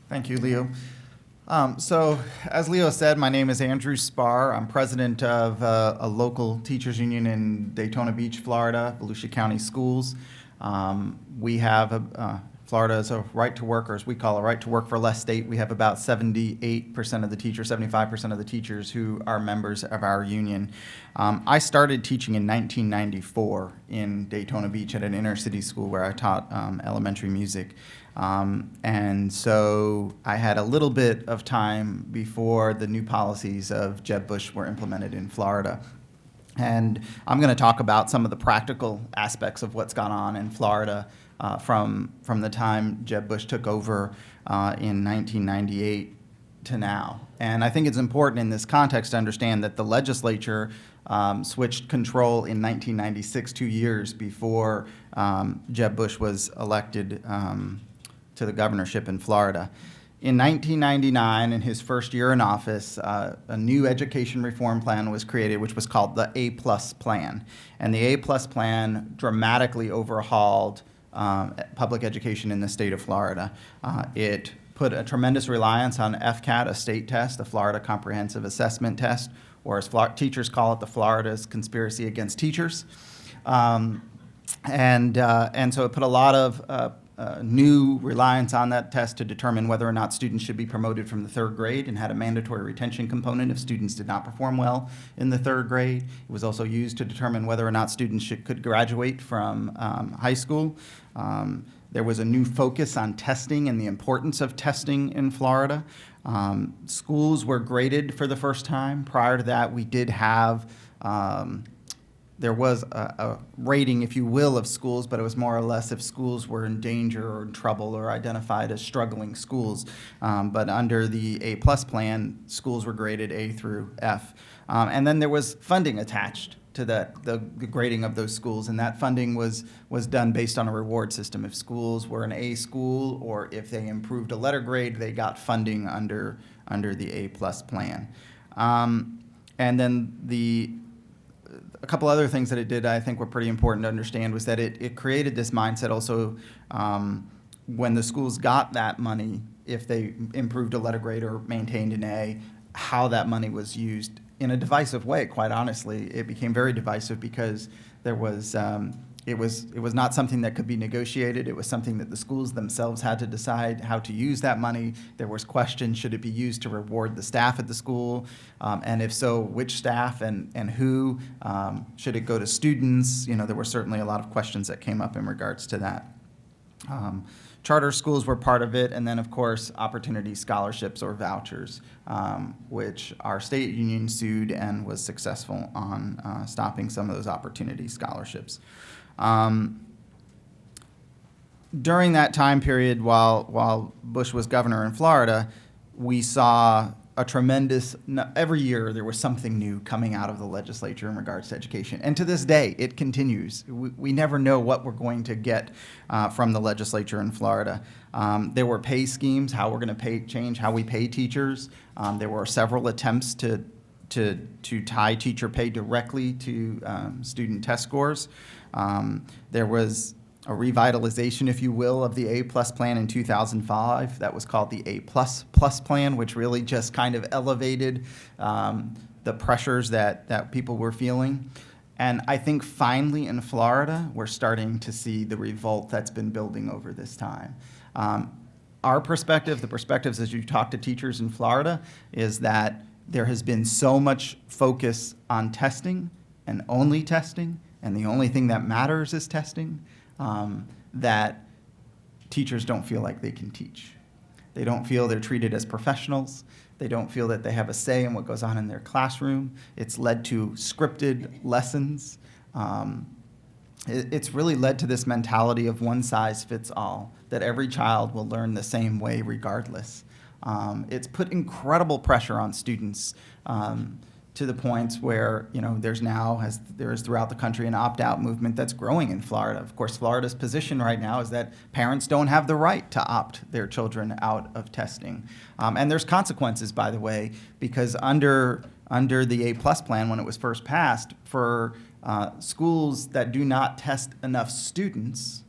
Thank you, Leo. So, as Leo said, my name is Andrew Spar. I'm president of a local teachers union in Daytona Beach, Florida, Volusia County Schools. We have Florida is a right to work, or as we call a right to work for less state. We have about 78% of the teachers, 75% of the teachers who are members of our union. I started teaching in 1994 in Daytona Beach at an inner city school where I taught elementary music. And so I had a little bit of time before the new policies of Jeb Bush were implemented in Florida. And I'm going to talk about some of the practical aspects of what's gone on in Florida from the time Jeb Bush took over in 1998 to now. And I think it's important in this context to understand that the legislature switched control in 1996, 2 years before Jeb Bush was elected to the governorship in Florida. In 1999, in his first year in office, a new education reform plan was created, which was called the A-plus plan. And the A-plus plan dramatically overhauled public education in the state of Florida. It put a tremendous reliance on FCAT, a state test, the Florida Comprehensive Assessment Test, or as teachers call it, the Florida's Conspiracy Against Teachers. And so it put a lot of new reliance on that test to determine whether or not students should be promoted from the third grade, and had a mandatory retention component if students did not perform well in the third grade. It was also used to determine whether or not students could graduate from high school. There was a new focus on testing and the importance of testing in Florida. Schools were graded for the first time. Prior to that, we did have there was a rating, if you will, of schools, but it was more or less if schools were in danger or in trouble or identified as struggling schools. But under the A-plus plan, schools were graded A through F. And then there was funding attached to the grading of those schools, and that funding was done based on a reward system. If schools were an A school, or if they improved a letter grade, they got funding under the A-plus plan. And then a couple other things that it did I think were pretty important to understand was that it created this mindset also when the schools got that money, if they improved a letter grade or maintained an A, how that money was used in a divisive way. Quite honestly, it became very divisive because there was it was not something that could be negotiated. It was something that the schools themselves had to decide how to use that money. There was questions, should it be used to reward the staff at the school? And if so, which staff and who? Should it go to students? There were certainly a lot of questions that came up in regards to that. Charter schools were part of it, and then, of course, opportunity scholarships or vouchers, which our state union sued and was successful on stopping some of those opportunity scholarships. During that time period, while Bush was governor in Florida, we saw a tremendous, every year there was something new coming out of the legislature in regards to education. And to this day, it continues. We never know what we're going to get from the legislature in Florida. There were pay schemes, how we're going to change how we pay teachers. There were several attempts to tie teacher pay directly to student test scores. There was a revitalization, if you will, of the A-plus plan in 2005. That was called the A-plus plan, which really just kind of elevated the pressures that people were feeling. And I think finally in Florida, we're starting to see the revolt that's been building over this time. Our perspective, the perspectives as you talk to teachers in Florida, is that there has been so much focus on testing and only testing, and the only thing that matters is testing, that teachers don't feel like they can teach. They don't feel they're treated as professionals. They don't feel that they have a say in what goes on in their classroom. It's led to scripted lessons. It's really led to this mentality of one size fits all, that every child will learn the same way regardless. It's put incredible pressure on students to the points where there's now, as there is throughout the country, an opt-out movement that's growing in Florida. Of course, Florida's position right now is that parents don't have the right to opt their children out of testing. And there's consequences, by the way, because under the A-plus plan, when it was first passed, for schools that do not test enough students,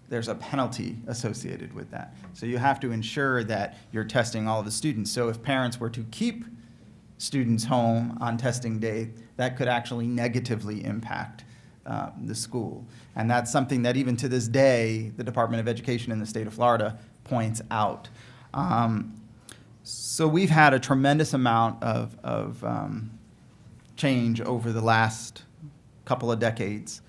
there's a penalty associated with that. So you have to ensure that you're testing all of the students. So if parents were to keep students home on testing day, that could actually negatively impact the school. And that's something that even to this day, the Department of Education in the state of Florida points out. So we've had a tremendous amount of change over the last couple of decades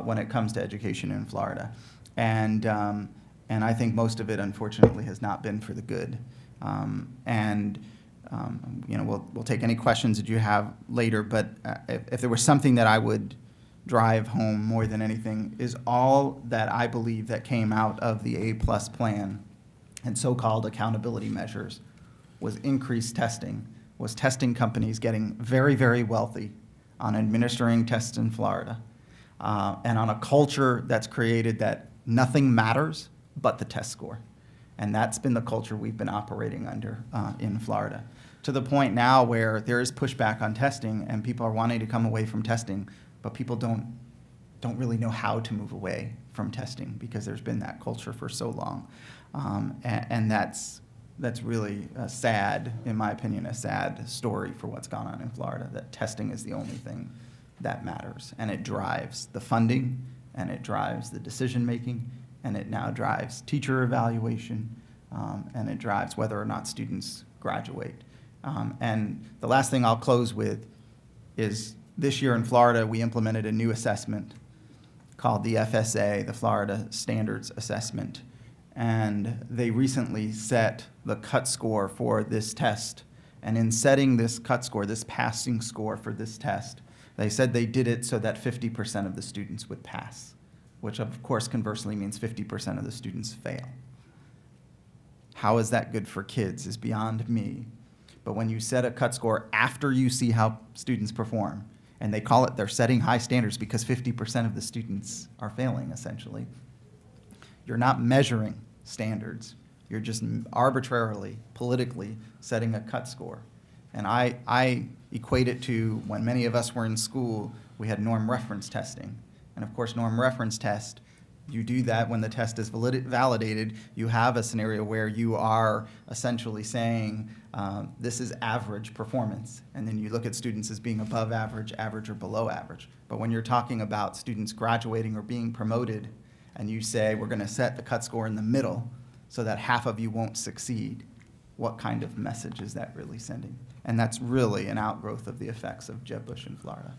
when it comes to education in Florida. And I think most of it, unfortunately, has not been for the good. We'll take any questions that you have later, but if there was something that I would drive home more than anything is all that I believe that came out of the A+ plan and so-called accountability measures was increased testing, was testing companies getting very, very wealthy on administering tests in Florida, and on a culture that's created that nothing matters but the test score. And that's been the culture we've been operating under in Florida, to the point now where there is pushback on testing and people are wanting to come away from testing, but people don't really know how to move away from testing because there's been that culture for so long. And that's really sad, in my opinion, a sad story for what's gone on in Florida, that testing is the only thing that matters. And it drives the funding, and it drives the decision-making, and it now drives teacher evaluation, and it drives whether or not students graduate. And the last thing I'll close with is this year in Florida, we implemented a new assessment called the FSA, the Florida Standards Assessment. And they recently set the cut score for this test. And in setting this cut score, this passing score for this test, they said they did it so that 50% of the students would pass, which of course conversely means 50% of the students fail. How is that good for kids is beyond me. But when you set a cut score after you see how students perform, and they call it, they're setting high standards because 50% of the students are failing, essentially. You're not measuring standards. You're just arbitrarily, politically setting a cut score. And I equate it to when many of us were in school, we had norm reference testing. And of course, norm reference test, you do that when the test is validated. You have a scenario where you are essentially saying this is average performance. And then you look at students as being above average, average, or below average. But when you're talking about students graduating or being promoted, and you say we're going to set the cut score in the middle so that half of you won't succeed, what kind of message is that really sending? And that's really an outgrowth of the effects of Jeb Bush in Florida.